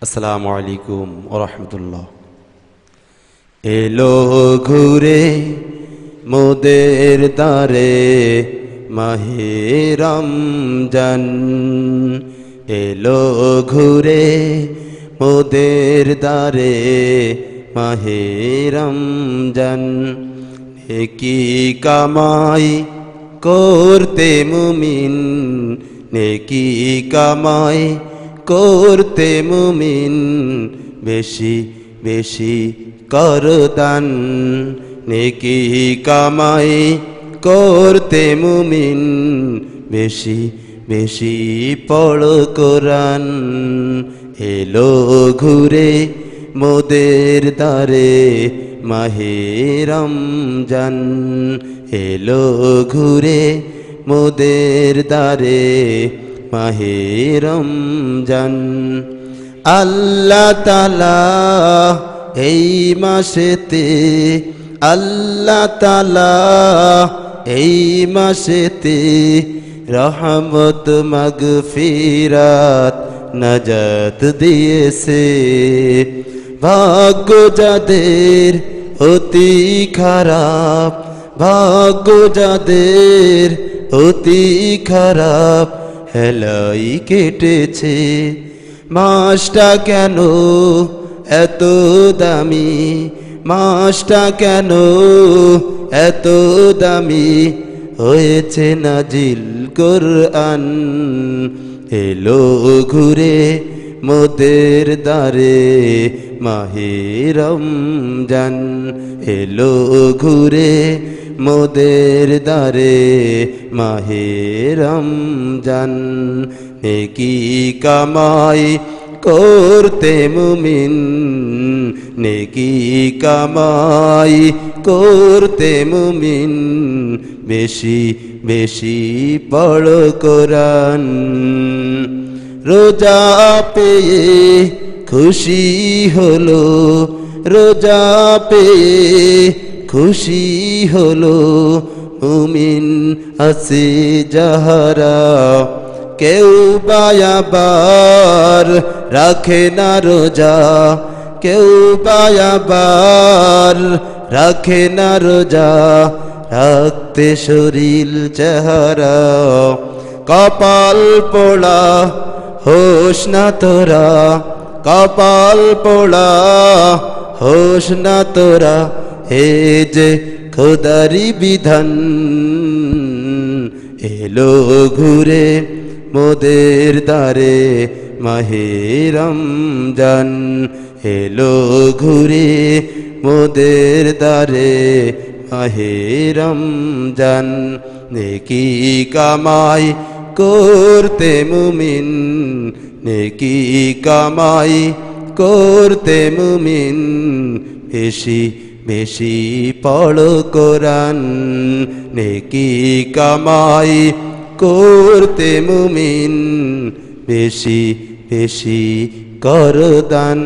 আসসালামু আলাইকুম ওয়া রাহমাতুল্লাহ। এলো ঘুরে মোদের দারে মাহে রমজান, এলো ঘুরে মোদের দারে মাহে রমজান। নেকি কামাই করতে মুমিন, নেকি কামাই করতে মুমিন, বেশি বেশি কর দান। নেকি কামাই করতে মুমিন, বেশি বেশি পড় কোরআন। এলো ঘুরে মোদের দারে মাহে রমজান, এলো ঘুরে মোদের দারে মাহে রমজান। আল্লাহ তাআলা এই মাসেতে, আল্লাহ তাআলা এই মাসেতে রহমত মাগফিরাত নাজাত দিয়েছে। ভাগ্য যাদের অতি খারাপ, ভাগ্য যাদের অতি খারাপ, হেলাই কেটেছে। মাসটা কেন এত দামি, মাসটা কেন এত দামি, হয়েছে নাজিল কোরআন। এলো ঘুরে মোদের দারে মাহে রমজান, এলো ঘুরে মোদের দারে মাহে রমজান। নেকি কামাই করতে মুমিন, নেকি কামাই করতে মুমিন, বেশি বেশি পড় কোরআন। রোজা পেয়ে খুশি হলো, রোজা পেয়ে খুশি হলো মুমিন আছে যাহারা। কেউ বায়াবার রাখে না রোজা, কেউ বায়াবার রাখে না রোজা, রাখতে শরীর চেহারা। কপাল পোড়া হোস না তোরা, কপাল পোড়া হোস না তোরা, হে যে খোদারি বিধান। এলো ঘুরে মোদের দারে মাহে রমজান, এলো ঘুরে মোদের দারে মাহে রমজান। নেকি কামাই করতে মুমিন, নেকি কামাই করতে মুমিন, বেশি বেশি পড় কোরআন। নেকি কামাই করতে মুমিন, বেশি বেশি কর দান।